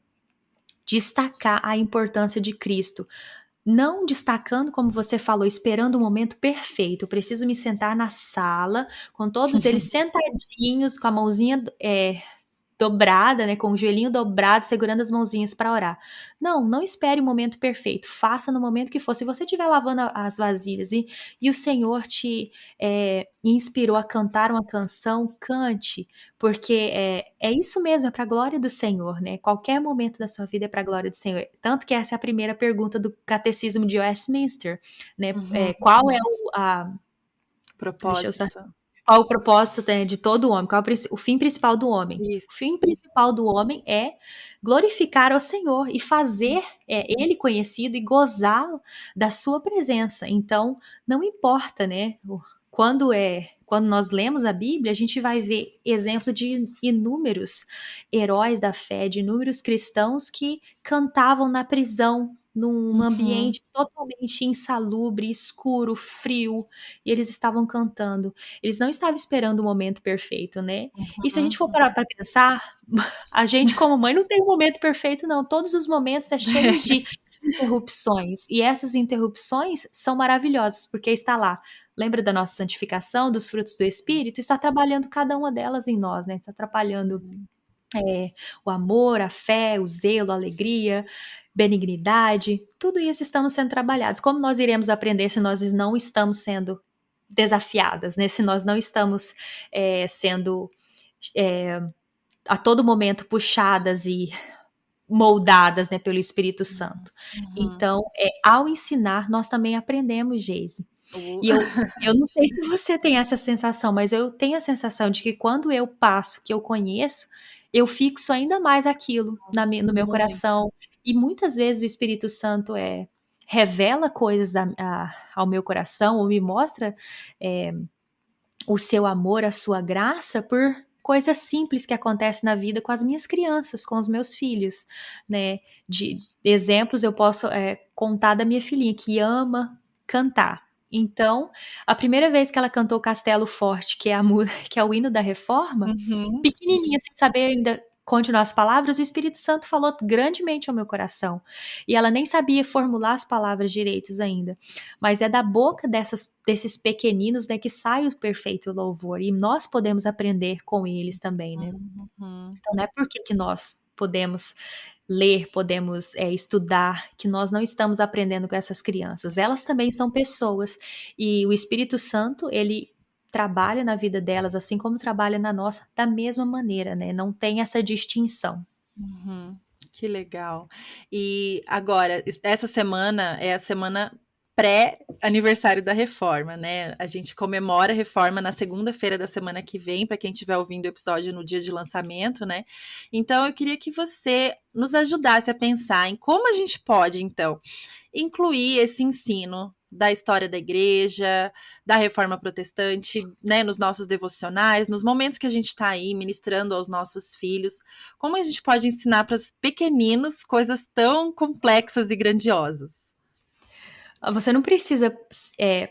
S2: destacar a importância de Cristo. Não destacando, como você falou, esperando o momento perfeito. Eu preciso me sentar na sala, com todos eles sentadinhos, com a mãozinha dobrada, né, com o joelhinho dobrado, segurando as mãozinhas para orar. Não, não espere o momento perfeito. Faça no momento que for. Se você estiver lavando as vasilhas e o Senhor te inspirou a cantar uma canção, cante, porque é isso mesmo, é para a glória do Senhor, né? Qualquer momento da sua vida é para a glória do Senhor. Tanto que essa é a primeira pergunta do Catecismo de Westminster, né?
S1: Uhum.
S2: Qual é deixa eu só
S1: Propósito.
S2: qual o propósito, né, de todo homem? Qual o fim principal do homem?
S1: Isso.
S2: O fim principal do homem é glorificar ao Senhor e fazer Ele conhecido e gozar da sua presença. Então, não importa, né? Quando nós lemos a Bíblia, a gente vai ver exemplo de inúmeros heróis da fé, de inúmeros cristãos que cantavam na prisão, num
S1: Uhum,
S2: ambiente totalmente insalubre, escuro, frio, e eles estavam cantando. Eles não estavam esperando o momento perfeito, né? E se a gente for
S1: uhum.
S2: parar para pensar, a gente como mãe não tem um momento perfeito, não. Todos os momentos é cheios de interrupções. E essas interrupções são maravilhosas, porque está lá. Lembra da nossa santificação, dos frutos do Espírito? Está trabalhando cada uma delas em nós, né? Está atrapalhando o amor, a fé, o zelo, a alegria, benignidade, tudo isso estamos sendo trabalhados. Como nós iremos aprender se nós não estamos sendo desafiadas, né? Se nós não estamos sendo a todo momento puxadas e moldadas, né, pelo Espírito Santo.
S3: Uhum.
S2: Então, ao ensinar, nós também aprendemos, Geise.
S3: Uh.
S2: E eu não sei se você tem essa sensação, mas eu tenho a sensação de que quando eu passo, que eu conheço, eu fixo ainda mais aquilo no meu
S3: Muito.
S2: coração. E muitas vezes o Espírito Santo revela coisas ao meu coração, ou me mostra o seu amor, a sua graça, por coisas simples que acontecem na vida com as minhas crianças, com os meus filhos, né? De exemplos eu posso contar da minha filhinha, que ama cantar. Então, a primeira vez que ela cantou Castelo Forte, que é o hino da Reforma, pequenininha, sem saber ainda continuar as palavras, o Espírito Santo falou grandemente ao meu coração. E ela nem sabia formular as palavras direitos ainda. Mas é da boca desses pequeninos, né, que sai o perfeito louvor. E nós podemos aprender com eles também, né? Então não é porque que nós podemos ler, podemos estudar, que nós não estamos aprendendo com essas crianças. Elas também são pessoas. E o Espírito Santo, ele trabalha na vida delas, assim como trabalha na nossa, da mesma maneira, né? Não tem essa distinção.
S3: Que legal. E agora, essa semana é a semana pré-aniversário da Reforma, né? A gente comemora a Reforma na segunda-feira da semana que vem, para quem estiver ouvindo o episódio no dia de lançamento, né? Então, eu queria que você nos ajudasse a pensar em como a gente pode, então, incluir esse ensino da história da igreja, da Reforma Protestante, né, nos nossos devocionais, nos momentos que a gente está aí ministrando aos nossos filhos. Como a gente pode ensinar para os pequeninos coisas tão complexas e grandiosas?
S2: Você não precisa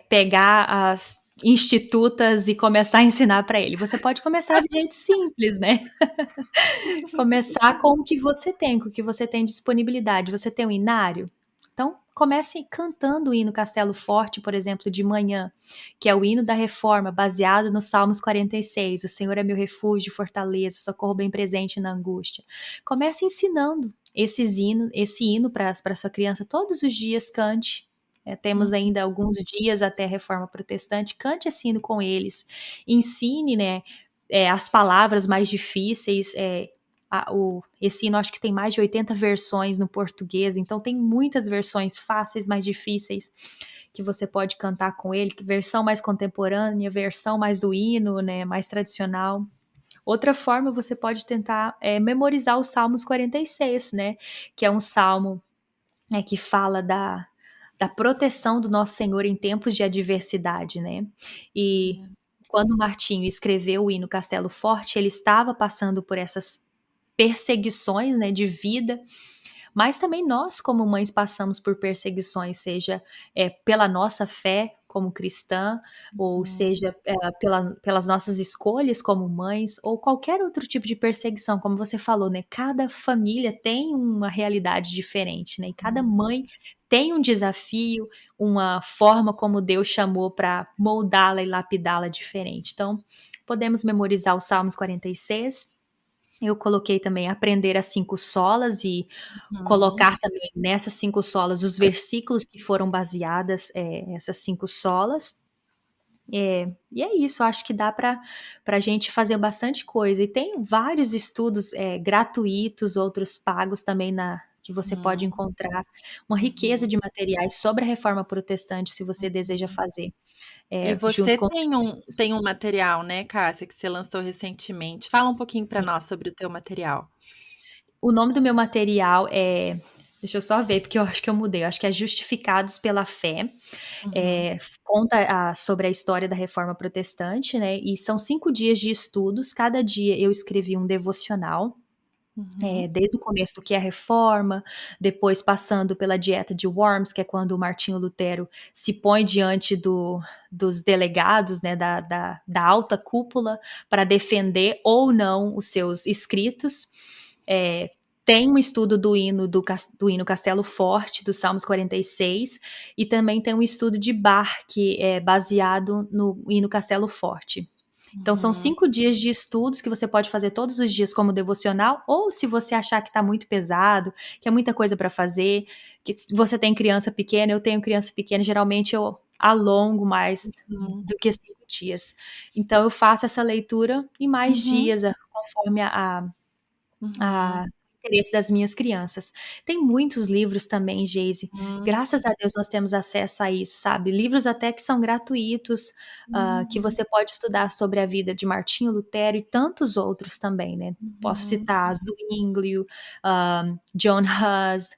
S2: pegar as institutas e começar a ensinar para ele. Você pode começar de jeito simples, né? Começar com o que você tem, com o que você tem disponibilidade. Você tem um inário? Então, comece cantando o hino Castelo Forte, por exemplo, de manhã, que é o hino da Reforma, baseado no Salmos 46. O Senhor é meu refúgio e fortaleza, socorro bem presente na angústia. Comece ensinando esse hino para sua criança. Todos os dias cante. Temos ainda alguns dias até a Reforma Protestante. Cante esse hino com eles. Ensine, né, as palavras mais difíceis. Esse hino acho que tem mais de 80 versões no português, então tem muitas versões fáceis, mais difíceis, que você pode cantar com ele, versão mais contemporânea, versão mais do hino, né, mais tradicional. Outra forma, você pode tentar memorizar os Salmos 46, né, que é um salmo que fala da proteção do nosso Senhor em tempos de adversidade, né, e quando Martinho escreveu o hino Castelo Forte, ele estava passando por essas perseguições, né, de vida, mas também nós, como mães, passamos por perseguições, seja pela nossa fé como cristã, ou seja pelas nossas escolhas como mães, ou qualquer outro tipo de perseguição, como você falou, né? Cada família tem uma realidade diferente, né? E cada mãe tem um desafio, uma forma como Deus chamou para moldá-la e lapidá-la diferente. Então, podemos memorizar os Salmos 46. Eu coloquei também aprender as 5 solas e colocar também nessas 5 solas os versículos que foram baseadas essas 5 solas. E é isso, acho que dá para a gente fazer bastante coisa. E tem vários estudos gratuitos, outros pagos também que você pode encontrar. Uma riqueza de materiais sobre a Reforma Protestante, se você deseja fazer.
S3: E
S2: Junto
S3: você
S2: com
S3: tem um material, né, Cássia, que você lançou recentemente. Fala um pouquinho para nós sobre o teu material.
S2: O nome do meu material deixa eu só ver, porque eu acho que eu mudei. Eu acho que é Justificados pela Fé. Conta sobre a história da Reforma Protestante, né? E são 5 dias de estudos. Cada dia eu escrevi um devocional. Desde o começo do que é a Reforma, depois passando pela dieta de Worms, que é quando o Martinho Lutero se põe diante dos delegados, né, da alta cúpula, para defender ou não os seus escritos. Tem um estudo do hino Castelo Forte, dos Salmos 46, e também tem um estudo de Bach, que é baseado no hino Castelo Forte. Então, são 5 dias de estudos que você pode fazer todos os dias como devocional, ou se você achar que está muito pesado, que é muita coisa para fazer, que você tem criança pequena, eu tenho criança pequena, geralmente eu a longo mais
S3: Uhum.
S2: do que 5 dias. Então eu faço essa leitura em mais
S3: Uhum.
S2: dias, conforme
S3: Uhum.
S2: a interesse das minhas crianças. Tem muitos livros também, Geise,
S3: Uhum.
S2: graças a Deus nós temos acesso a isso, sabe, livros até que são gratuitos, que
S3: Uhum.
S2: você pode estudar sobre a vida de Martinho Lutero e tantos outros também, né. Posso
S3: Uhum.
S2: citar Zwinglio, John Hus,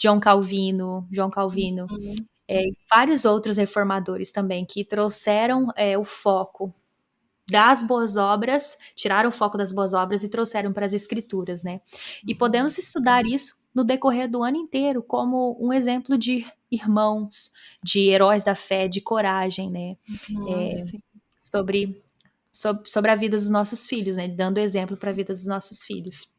S2: João Calvino,
S3: Uhum.
S2: e vários outros reformadores também que trouxeram, o foco das boas obras, tiraram o foco das boas obras e trouxeram para as escrituras, né. E
S3: Uhum.
S2: podemos estudar isso no decorrer do ano inteiro como um exemplo de irmãos, de heróis da fé, de coragem, né,
S3: Uhum.
S2: eh,
S3: Sim.
S2: sobre a vida dos nossos filhos, né, dando exemplo para a vida dos nossos filhos.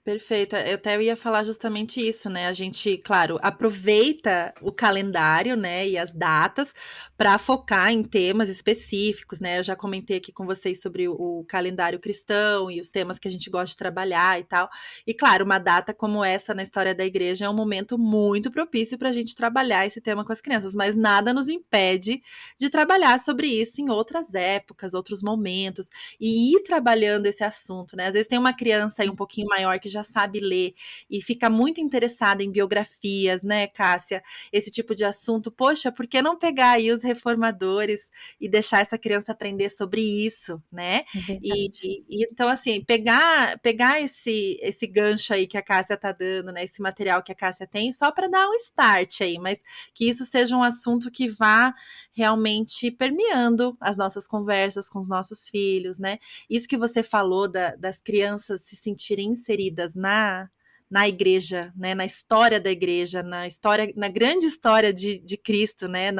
S3: Perfeito. Eu até ia falar justamente isso, né? A gente, claro, aproveita o calendário, né, e as datas para focar em temas específicos, né? Eu já comentei aqui com vocês sobre o calendário cristão e os temas que a gente gosta de trabalhar e tal. E claro, uma data como essa na história da igreja é um momento muito propício para a gente trabalhar esse tema com as crianças, mas nada nos impede de trabalhar sobre isso em outras épocas, outros momentos, e ir trabalhando esse assunto, né? Às vezes tem uma criança aí um pouquinho maior que já sabe ler e fica muito interessada em biografias, né, Cássia? Esse tipo de assunto. Poxa, por que não pegar aí os reformadores e deixar essa criança aprender sobre isso, né?
S2: É verdade.
S3: Então, assim, pegar esse gancho aí que a Cássia tá dando, né? Esse material que a Cássia tem, só para dar um start aí, mas que isso seja um assunto que vá realmente permeando as nossas conversas com os nossos filhos, né? Isso que você falou das crianças se sentirem inseridas na igreja, né, na história da igreja, na grande história de Cristo, né,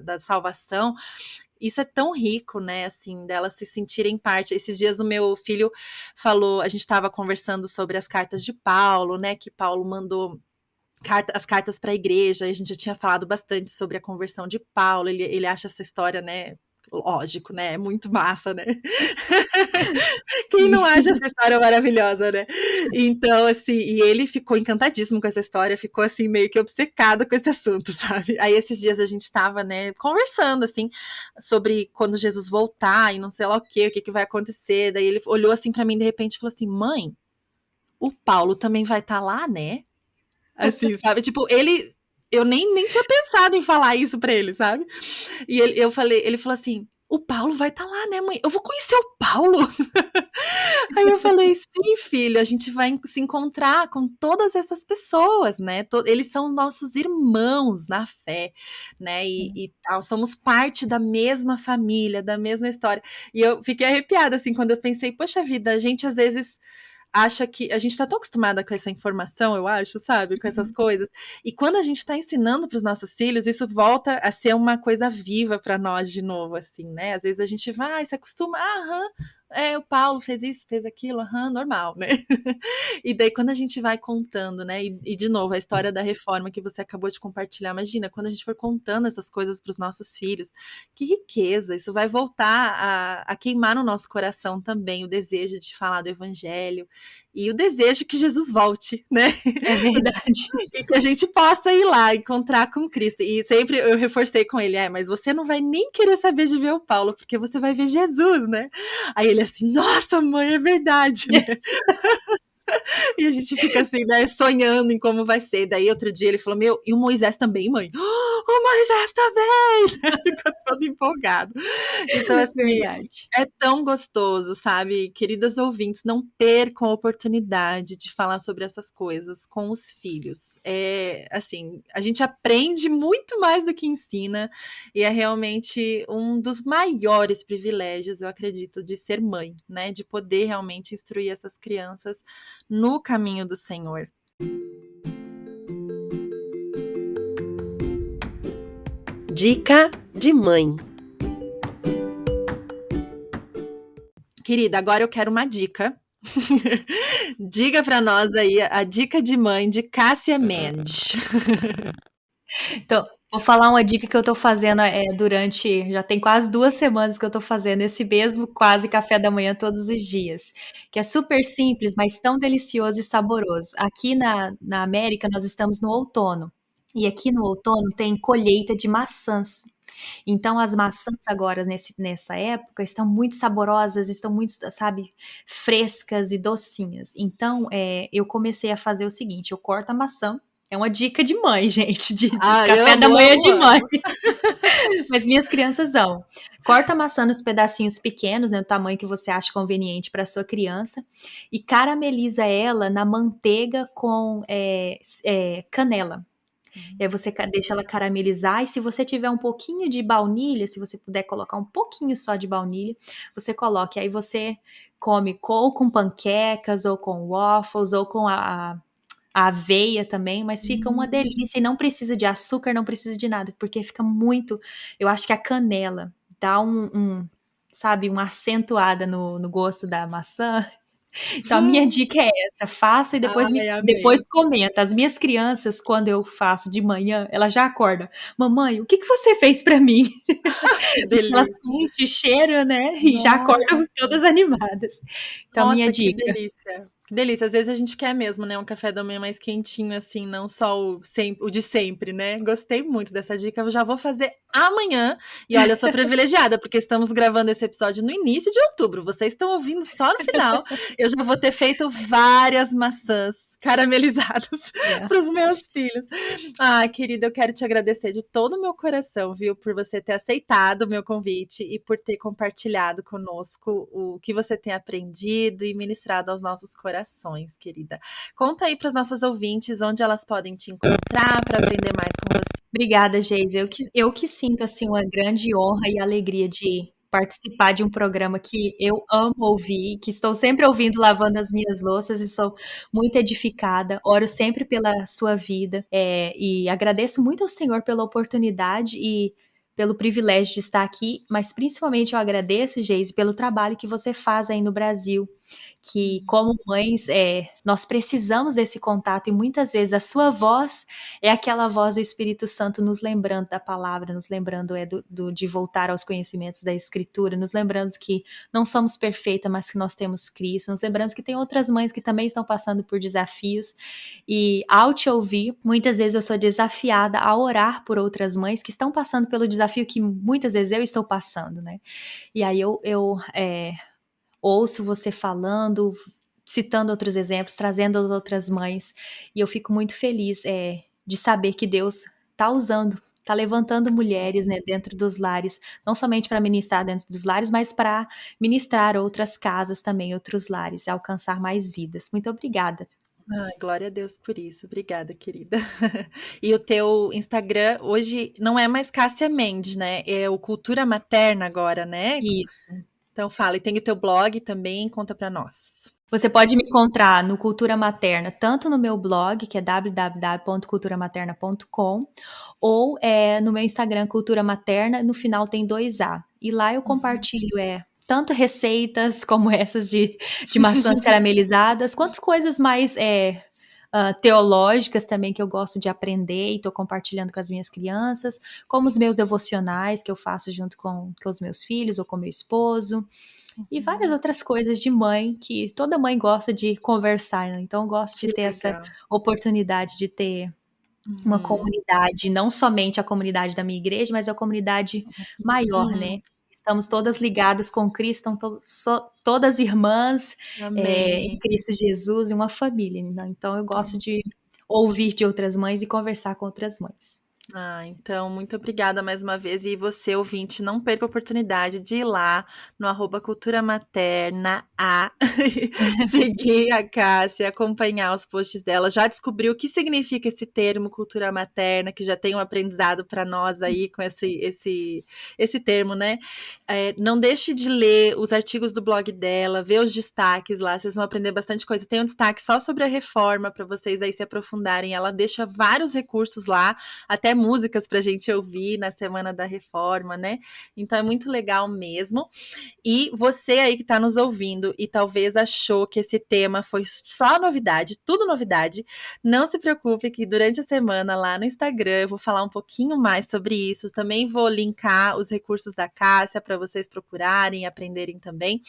S3: da salvação, isso é tão rico, né, assim, delas se sentirem parte. Esses dias o meu filho falou, a gente estava conversando sobre as cartas de Paulo, né, que Paulo mandou as cartas para a igreja, e a gente já tinha falado bastante sobre a conversão de Paulo, ele acha essa história, né, lógico, né, é muito massa, né? Quem não acha
S2: Sim.
S3: essa história maravilhosa, né? Então, assim, e ele ficou encantadíssimo com essa história, ficou assim, meio que obcecado com esse assunto, sabe? Aí esses dias a gente tava, né, conversando, assim, sobre quando Jesus voltar e não sei lá o que vai acontecer. Daí ele olhou assim para mim de repente e falou assim: mãe, o Paulo também vai estar lá, né? Assim, sabe? Tipo, eu nem tinha pensado em falar isso pra ele, sabe? E ele falou assim: o Paulo vai estar lá, né, mãe? Eu vou conhecer o Paulo. Aí eu falei: sim, filho, a gente vai se encontrar com todas essas pessoas, né? Eles são nossos irmãos na fé, né? E tal, somos parte da mesma família, da mesma história. E eu fiquei arrepiada, assim, quando eu pensei: poxa vida, a gente às vezes acha que a gente está tão acostumada com essa informação, eu acho, sabe, com essas coisas. E quando a gente está ensinando para os nossos filhos, isso volta a ser uma coisa viva para nós de novo, assim, né? Às vezes a gente vai, se acostuma, aham, o Paulo fez isso, fez aquilo, aham, normal, né? E daí quando a gente vai contando, né? E de novo, a história da reforma que você acabou de compartilhar, imagina, quando a gente for contando essas coisas para os nossos filhos, que riqueza, isso vai voltar a queimar no nosso coração também o desejo de falar do evangelho e o desejo que Jesus volte, né?
S2: É verdade.
S3: E que a gente possa ir lá, encontrar com Cristo. E sempre eu reforcei com ele, mas você não vai nem querer saber de ver o Paulo, porque você vai ver Jesus, né? Aí ele assim, nossa, mãe, é verdade, né? E a gente fica assim, né, sonhando em como vai ser. Daí outro dia ele falou, meu, e o Moisés também, mãe? Oh, o Moisés também! Ficou todo empolgado. Então, assim,
S2: Verdade.
S3: é tão gostoso, sabe? Queridas ouvintes, não percam a oportunidade de falar sobre essas coisas com os filhos. É, assim, a gente aprende muito mais do que ensina, e é realmente um dos maiores privilégios, eu acredito, de ser mãe, né? De poder realmente instruir essas crianças no caminho do Senhor.
S4: Dica de mãe.
S3: Querida, agora eu quero uma dica. Diga para nós aí a dica de mãe de Cássia Mendes.
S2: Então, vou falar uma dica que eu tô fazendo, durante já tem quase 2 semanas que eu tô fazendo esse mesmo quase café da manhã todos os dias, que é super simples, mas tão delicioso e saboroso. Aqui na América, nós estamos no outono, E aqui no outono tem colheita de maçãs. Então, as maçãs agora, nessa época, estão muito saborosas, estão muito, sabe, frescas e docinhas. Então, eu comecei a fazer o seguinte, eu corto a maçã, é uma dica de mãe, gente, de café da manhã de mãe. Mas minhas crianças amam. Corta a maçã nos pedacinhos pequenos, né, do tamanho que você acha conveniente para sua criança, e carameliza ela na manteiga com canela. E aí você deixa ela caramelizar, e se você tiver um pouquinho de baunilha, se você puder colocar um pouquinho só de baunilha, você coloca. E aí você come ou com panquecas, ou com waffles, ou com a aveia também, mas fica uma delícia e não precisa de açúcar, não precisa de nada, porque fica muito... Eu acho que a canela dá sabe, uma acentuada no gosto da maçã. Então, a minha dica é essa, faça e depois comenta. As minhas crianças, quando eu faço de manhã, ela já acorda. Mamãe, o que você fez pra mim? Elas sentem o cheiro, né? E já acordam todas animadas. Então, minha dica.
S3: Que delícia. Que delícia, às vezes a gente quer mesmo, né, um café da manhã mais quentinho, assim, não só o de sempre, né? Gostei muito dessa dica, eu já vou fazer amanhã. E olha, eu sou privilegiada, porque estamos gravando esse episódio no início de outubro, vocês estão ouvindo só no final. Eu já vou ter feito várias maçãs caramelizadas para os meus filhos. Ah, querida, eu quero te agradecer de todo o meu coração, viu, por você ter aceitado o meu convite e por ter compartilhado conosco o que você tem aprendido e ministrado aos nossos corações, querida. Conta aí para as nossas ouvintes onde elas podem te encontrar para aprender mais com você.
S2: Obrigada, Geise. Eu que sinto assim uma grande honra e alegria de participar de um programa que eu amo ouvir, que estou sempre ouvindo lavando as minhas louças e sou muito edificada, oro sempre pela sua vida, e agradeço muito ao Senhor pela oportunidade e pelo privilégio de estar aqui, mas principalmente eu agradeço, Geise, pelo trabalho que você faz aí no Brasil, que como mães, nós precisamos desse contato e muitas vezes a sua voz é aquela voz do Espírito Santo nos lembrando da palavra, nos lembrando de voltar aos conhecimentos da Escritura, nos lembrando que não somos perfeitas, mas que nós temos Cristo, nos lembrando que tem outras mães que também estão passando por desafios, e ao te ouvir, muitas vezes eu sou desafiada a orar por outras mães que estão passando pelo desafio que muitas vezes eu estou passando, né? E aí eu ouço você falando, citando outros exemplos, trazendo as outras mães, e eu fico muito feliz de saber que Deus está usando, está levantando mulheres, né, dentro dos lares, não somente para ministrar dentro dos lares, mas para ministrar outras casas também, outros lares, alcançar mais vidas. Muito obrigada.
S3: Glória a Deus por isso. Obrigada, querida. E o teu Instagram hoje não é mais Cássia Mendes, né? É o Cultura Materna agora, né?
S2: Isso.
S3: Então fala, e tem o teu blog também, conta para nós.
S2: Você pode me encontrar no Cultura Materna, tanto no meu blog, que é www.culturamaterna.com, ou no meu Instagram, Cultura Materna, no final tem 2A. E lá eu compartilho tanto receitas como essas de maçãs caramelizadas, quanto coisas mais teológicas também que eu gosto de aprender e estou compartilhando com as minhas crianças, como os meus devocionais que eu faço junto com os meus filhos ou com meu esposo, e várias outras coisas de mãe que toda mãe gosta de conversar, né? Então eu gosto de ter essa oportunidade de ter uma comunidade, não somente a comunidade da minha igreja, mas a comunidade maior, né? Estamos todas ligadas com Cristo, todas irmãs em Cristo Jesus e uma família. Então, eu gosto de ouvir de outras mães e conversar com outras mães.
S3: Então, muito obrigada mais uma vez. E você, ouvinte, não perca a oportunidade de ir lá no @culturamaterna seguir a Cássia, acompanhar os posts dela. Já descobriu o que significa esse termo cultura materna, que já tem um aprendizado para nós aí com esse termo, né? Não deixe de ler os artigos do blog dela, ver os destaques lá, vocês vão aprender bastante coisa. Tem um destaque só sobre a reforma para vocês aí se aprofundarem. Ela deixa vários recursos lá, até músicas para a gente ouvir na Semana da Reforma, né? Então é muito legal mesmo. E você aí que está nos ouvindo e talvez achou que esse tema foi só novidade, tudo novidade, não se preocupe que durante a semana lá no Instagram eu vou falar um pouquinho mais sobre isso. Também vou linkar os recursos da Cássia para vocês procurarem e aprenderem também.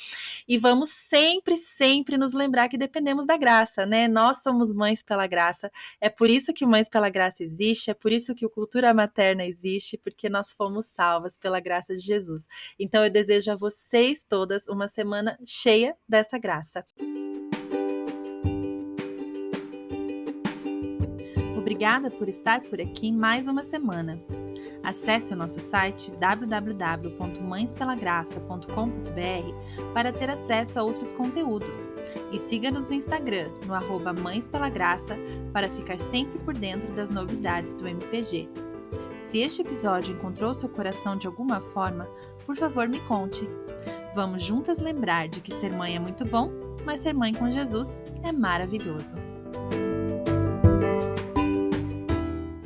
S3: E vamos sempre, sempre nos lembrar que dependemos da graça, né? Nós somos mães pela graça. É por isso que Mães pela Graça existe, é por isso que o Cultura Materna existe, porque nós fomos salvas pela graça de Jesus. Então eu desejo a vocês todas uma semana cheia dessa graça. Obrigada por estar por aqui mais uma semana. Acesse o nosso site www.mãespelagraça.com.br para ter acesso a outros conteúdos. E siga-nos no Instagram, no @mãespelagraça, para ficar sempre por dentro das novidades do MPG. Se este episódio encontrou seu coração de alguma forma, por favor me conte. Vamos juntas lembrar de que ser mãe é muito bom, mas ser mãe com Jesus é maravilhoso.